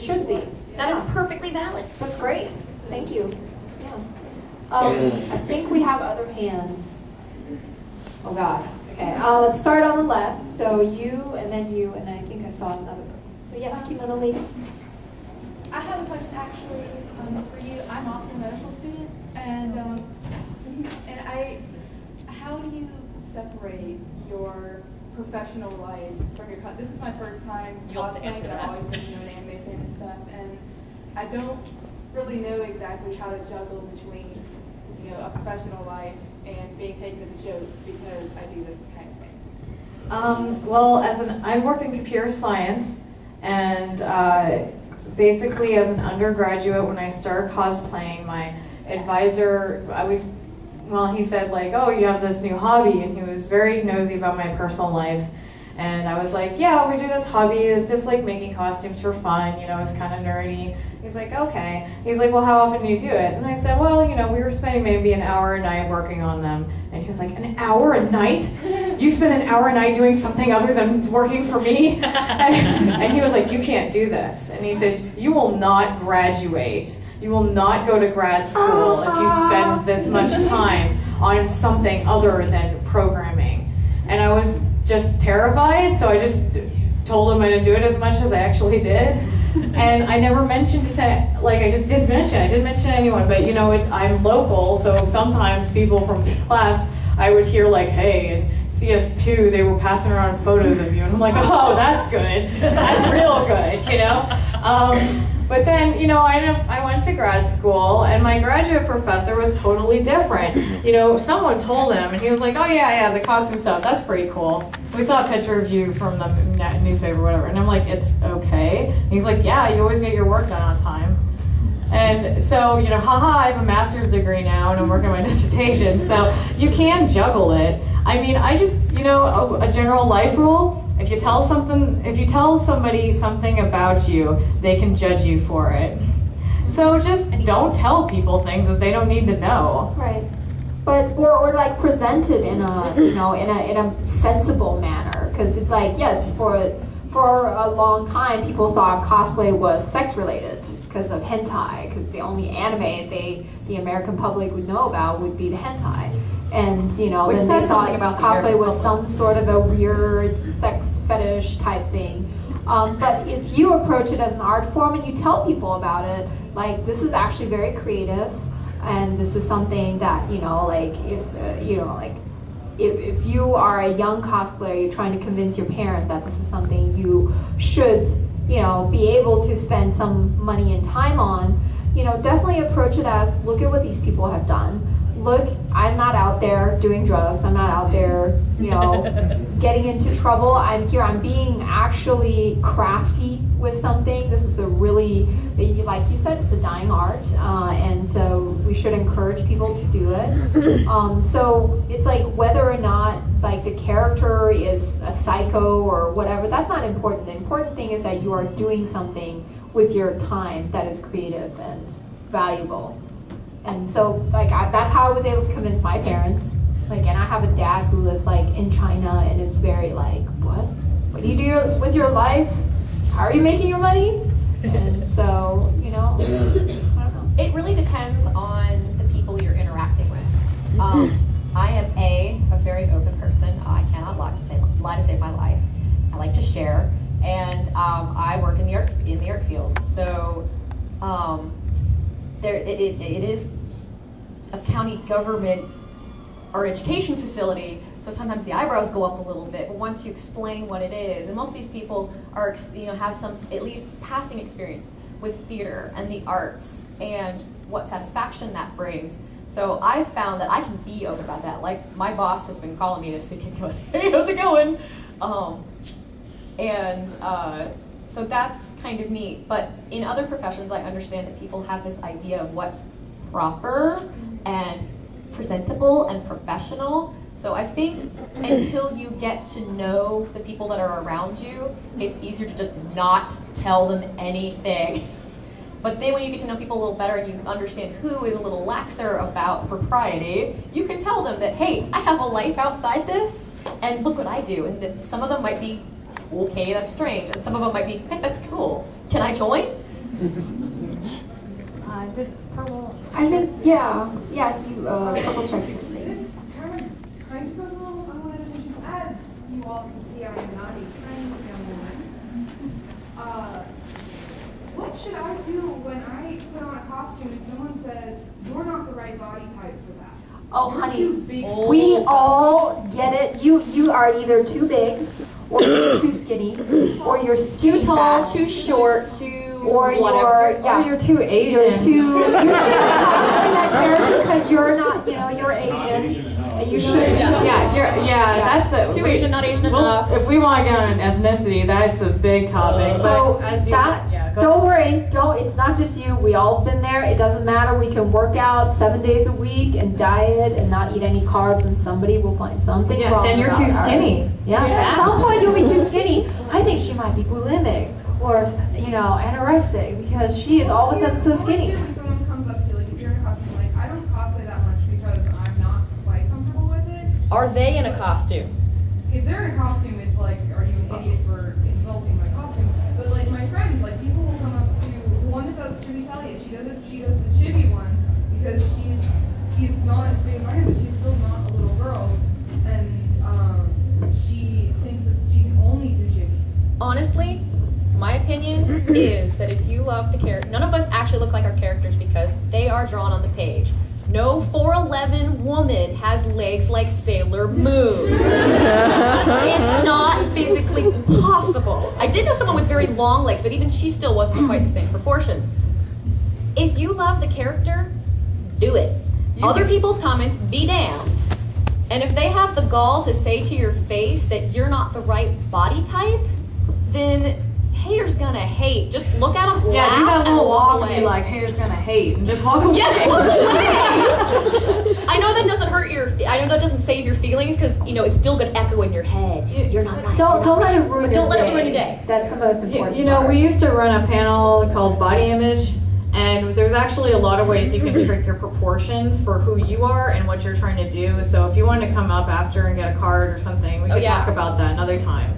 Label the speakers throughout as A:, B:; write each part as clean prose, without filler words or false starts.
A: should be.
B: That is perfectly valid.
A: That's great. Thank you. Yeah. I think we have other hands. Oh God. Okay. Let's start on the left. So you, and then I think I saw another person. So yes, kimono lady.
C: I have a question actually for you. I'm also a medical student, and how do you separate your professional life from your this is my first time cosplaying, but I've always been an anime fan and stuff, and I don't really know exactly how to juggle between a professional life and being taken as a joke because I do this kind of thing.
D: Well, I work in computer science, and basically as an undergraduate, when I started cosplaying, my advisor, he said like, oh, you have this new hobby, and he was very nosy about my personal life. And I was like, yeah, we do this hobby, it's just like making costumes for fun, it's kind of nerdy. He's like, okay. He's like, well, how often do you do it? And I said, well, we were spending maybe an hour a night working on them. And he was like, an hour a night? You spend an hour a night doing something other than working for me? And he was like, you can't do this. And he said, you will not graduate. You will not go to grad school if you spend this much time on something other than programming. And I was just terrified, so I just told him I didn't do it as much as I actually did. And I never mentioned it to, I just didn't mention it. I didn't mention it to anyone, but I'm local, so sometimes people from class, I would hear like, hey, in CS2, they were passing around photos of you. And I'm like, oh, that's good. That's real good, But then, I went to grad school, and my graduate professor was totally different. Someone told him, and he was like, oh yeah, the costume stuff, that's pretty cool. We saw a picture of you from the newspaper or whatever, and I'm like, it's okay. And he's like, yeah, you always get your work done on time. And so, haha, I have a master's degree now, and I'm working on my dissertation, so you can juggle it. I mean, I just, a general life rule, if you tell somebody something about you, they can judge you for it. So just don't tell people things that they don't need to know.
A: Right. But or like presented in a in a sensible manner, because it's like, yes, for a long time people thought cosplay was sex related because of hentai, because the only anime the American public would know about would be the hentai. And then they thought about cosplay was some sort of a weird sex fetish type thing. But if you approach it as an art form and you tell people about it, like, this is actually very creative, and this is something that if you are a young cosplayer, you're trying to convince your parent that this is something you should be able to spend some money and time on, definitely approach it as, look at what these people have done. Look, I'm not out there doing drugs. I'm not out there, getting into trouble. I'm here. I'm being actually crafty with something. This is a really, like you said, it's a dying art, and so we should encourage people to do it. So it's like whether or not the character is a psycho or whatever, that's not important. The important thing is that you are doing something with your time that is creative and valuable. And so, that's how I was able to convince my parents. And I have a dad who lives, in China, and it's very what? What do you do with your life? How are you making your money? And so, I don't know.
B: It really depends on the people you're interacting with. I am a very open person. I cannot lie to save my life. I like to share, and I work in the art field. So, it is a county government or education facility, so sometimes the eyebrows go up a little bit, but once you explain what it is, and most of these people are, have some at least passing experience with theater and the arts and what satisfaction that brings. So I've found that I can be open about that. My boss has been calling me this week and going, hey, how's it going? So that's kind of neat. But in other professions, I understand that people have this idea of what's proper and presentable and professional. So I think until you get to know the people that are around you, it's easier to just not tell them anything. But then when you get to know people a little better and you understand who is a little laxer about propriety, you can tell them that, hey, I have a life outside this, and look what I do. And that some of them might be, okay, that's strange, and some of them might be, hey, that's cool. Can I join?
D: Did Purple?
A: I think, yeah, purple stripe shirt, please.
E: This kind of goes along with what I wanted to mention. As you all can see, I am not a tiny young woman. What should I do when I put on a costume and someone says, you're not the right body type for that?
A: Oh,
E: You're
A: honey,
E: too big.
A: we all get it. You are either too big, or you're too skinny, or you're
B: Too tall,
A: fat,
B: too short, too
A: or
B: whatever.
D: You're too Asian.
A: You should cosplay that character because you're not, you're Asian, and you should.
D: That's it.
B: Too Asian, not Asian enough.
D: If we want to get on ethnicity, that's a big topic.
A: So
D: but as you, go
A: don't
D: ahead.
A: worry, it's not just you. We all been there. It doesn't matter. We can work out 7 days a week and diet and not eat any carbs, and somebody will find something wrong.
D: Then you're too
A: about our-
D: skinny.
A: At some point you'll be too skinny. I think she might be bulimic or anorexic because she is all of a sudden so skinny.
E: When someone comes up to you, like if you're in a costume, like I don't cosplay that much because I'm not quite comfortable with it.
B: Are they in a costume?
E: If they're in a costume, it's like, are you an idiot for insulting my costume? But like my friends, like people will come up to the one that does Chibi Talia. She does the chibi one because she's not as big as I am, but she's still not a little girl, and she thinks that she can only do chibis.
B: Honestly, my opinion is that if you love the character, none of us actually look like our characters because they are drawn on the page. No 4'11" woman has legs like Sailor Moon. It's not physically possible. I did know someone with very long legs, but even she still wasn't quite the same proportions. If you love the character, do it. Other people's comments, be damned. And if they have the gall to say to your face that you're not the right body type, then haters gonna hate. Just look at them,
D: Yeah, do
B: laugh,
D: that
B: and
D: little
B: walk
D: walk
B: away.
D: and be like, haters gonna hate, and just walk away.
B: Yeah, just walk away. I know that doesn't hurt I know that doesn't save your feelings because it's still gonna echo in your head. You're not right.
A: Don't let it ruin.
B: Don't let it ruin
A: your
B: your day.
A: That's the most important.
D: You know,
A: part.
D: we used to run a panel called Body Image, and there's actually a lot of ways you can trick your proportions for who you are and what you're trying to do. So if you want to come up after and get a card or something, we can talk about that another time.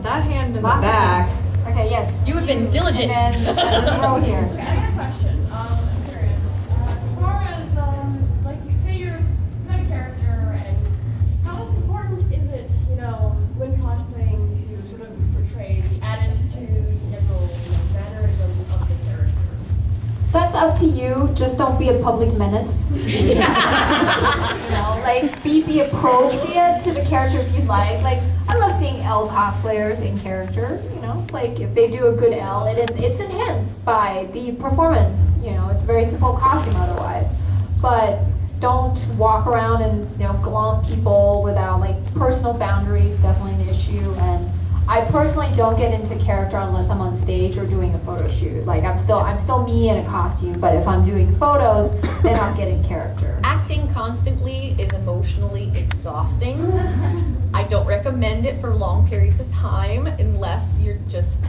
D: That hand in the back.
A: Okay, yes.
B: You have been diligent.
A: And then this row here.
F: Okay, I have a question. I'm curious. As far as, like, you say you've got a character, and how important is it, when cosplaying to sort of portray the attitude, general mannerisms of the character?
A: That's up to you. Just don't be a public menace. Be appropriate to the characters you like. Like, I love seeing L cosplayers in character. Like if they do a good L, it's enhanced by the performance. It's a very simple costume otherwise. But don't walk around and glom people without personal boundaries. Definitely an issue. And I personally don't get into character unless I'm on stage or doing a photo shoot. Like I'm still me in a costume, but if I'm doing photos, then I'll get in character.
B: Acting constantly is emotionally exhausting. I don't recommend it for long periods of time unless you're just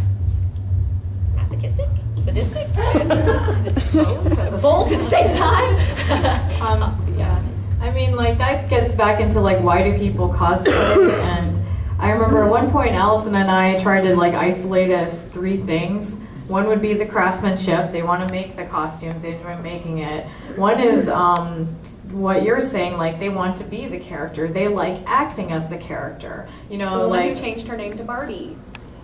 B: masochistic, sadistic, both at the same time.
D: Yeah. I mean, that gets back into why do people cosplay? And I remember at one point Allison and I tried to isolate as 3 things. One would be the craftsmanship. They want to make the costumes. They enjoy making it. One is what you're saying, they want to be the character. They like acting as the character.
B: The woman who changed her name to Barbie.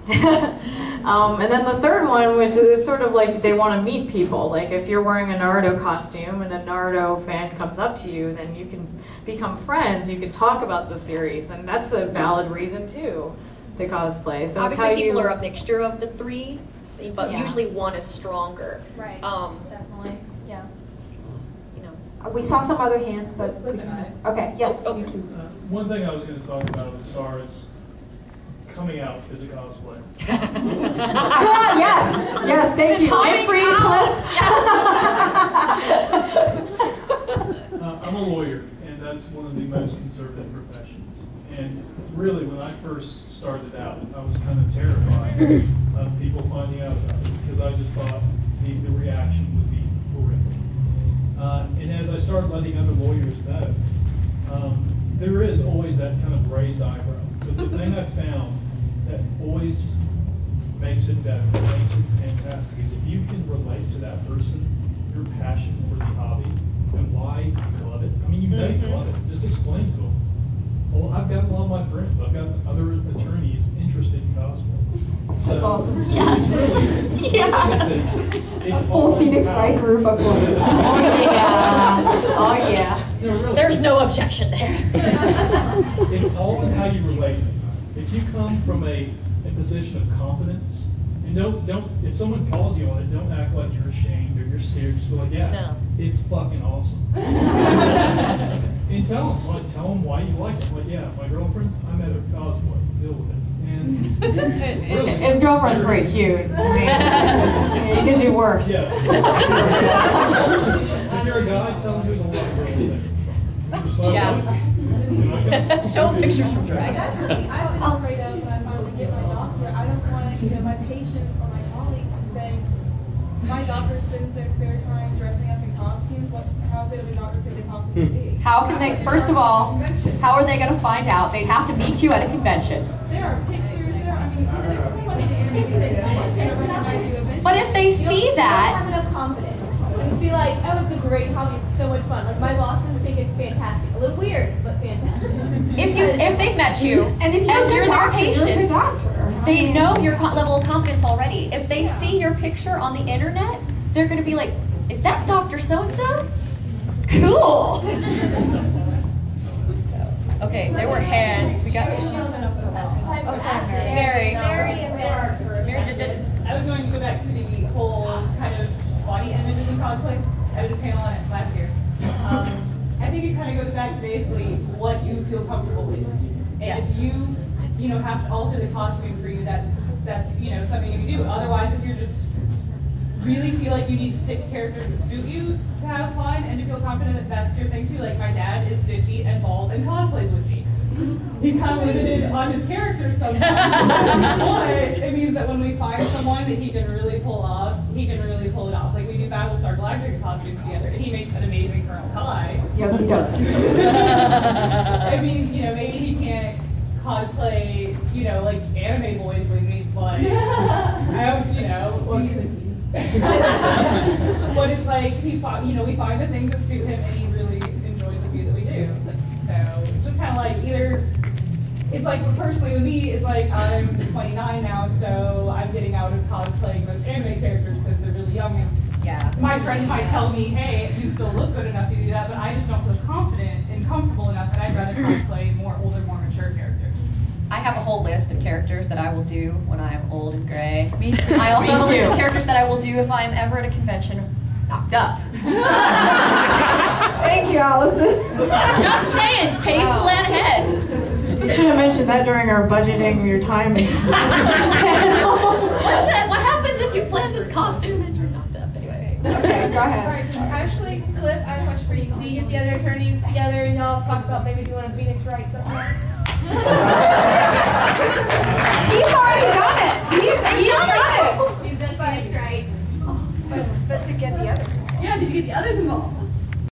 D: And then the third one, which is sort of they want to meet people. If you're wearing a Naruto costume and a Naruto fan comes up to you, then you can become friends. You can talk about the series, and that's a valid reason too to cosplay. So
B: obviously, people are a mixture of the 3, but usually one is stronger.
A: Right. Definitely. Yeah. We saw some other hands, but okay. Yes. You too.
G: One thing I was going to talk about as far as coming out as a cosplayer.
A: Yes, thank you. I'm free,
G: I'm a lawyer, and that's one of the most conservative professions. And really, when I first started out, I was kind of terrified of people finding out about it because I just thought the reaction would be horrific. And as I started letting other lawyers know, there is always that kind of raised eyebrow. But the thing I've found that always makes it better, makes it fantastic, is if you can relate to that person, your passion for the hobby, and why you love it. I mean, you know you love it. Just explain to them. Well, I've got a lot of my friends. I've got other attorneys interested in cosplay. So,
A: That's awesome.
B: Yes.
G: Yes.
A: A full Phoenix Wright group of lawyers.
D: Oh yeah. Oh yeah.
G: No, really.
B: There's no objection there.
G: It's all in how you relate. If you come from a position of confidence, and don't if someone calls you on it, don't act like you're ashamed or you're scared. Just be like, yeah,
B: No.
G: it's fucking awesome. And tell them why you like it. Like, yeah, my girlfriend, I met her cosplay. Deal with it. And really,
D: His girlfriend's pretty cute. I mean, you could do worse.
G: yeah. If you're a guy, tell them there's a lot of girls there. Just like,
B: Yeah.
G: okay.
B: Show them pictures from drag.
F: I'm afraid of when I finally get my doctorate. I don't want my patients or my colleagues saying, my doctor spends their spare time dressing up in costumes. How good of a doctor could they possibly be?
B: How can they, first of all, how are they going to find out? They'd have to meet you at a convention.
F: There are pictures, there's so much in the interview they say it's going to recognize you eventually.
B: But if they see
H: You
B: that,
H: don't have enough confidence. Just be like, oh, it's a great hobby. It's so much fun. Like my bosses think it's fantastic. A little weird, but fantastic.
B: if they've met you
A: And if
B: and you're their patient,
A: you're the doctor.
B: they know your level of confidence already. If they see your picture on the internet, they're going to be like, is that Dr. So-and-so? Cool. Okay, there were hands. We got.
F: Oh, sorry,
B: Mary.
F: Mary
B: did.
I: I was going to go back to the whole kind of body images in cosplay. I did a panel on it last year. I think it kind of goes back to basically what you feel comfortable with. And
B: Yes.
I: if you know, have to alter the costume for you, that's something you can do. Otherwise, if you're just really feel like you need to stick to characters that suit you to have fun and to feel confident that that's your thing too. Like my dad is 50 and bald and cosplays with me. He's kind of limited on his characters sometimes, but it means that when we find someone that he can really pull off, he can really pull it off. Like we do Battlestar Galactica costumes together, and he makes an amazing Colonel Ty.
A: Yes, he does.
I: It means, maybe he can't cosplay, like anime boys with me, but I have, but it's like we find the things that suit him, and he really enjoys the view that we do. So it's just kind of like it's like personally with me, it's like I'm 29 now, so I'm getting out of cosplaying most anime characters because they're really young. And
B: Yeah.
I: my friends might tell me, hey, you still look good enough to do that, but I just don't feel confident and comfortable enough, and I'd rather cosplay more older, more mature characters.
B: I have a whole list of characters that I will do when I am old and gray.
D: Me too.
B: I also have a
D: Me
B: list
D: too.
B: of characters that I will do if I am ever at a convention knocked up.
A: Thank you, Allison.
B: Just saying, pace plan ahead.
D: You should have mentioned that during our budgeting your time.
B: What happens if you plan this costume and you're knocked up anyway?
A: Okay, go ahead.
F: Alright, so actually, Cliff, I have a question for you. Do you get the other attorneys together and y'all talk about maybe doing a Phoenix Wright sometime?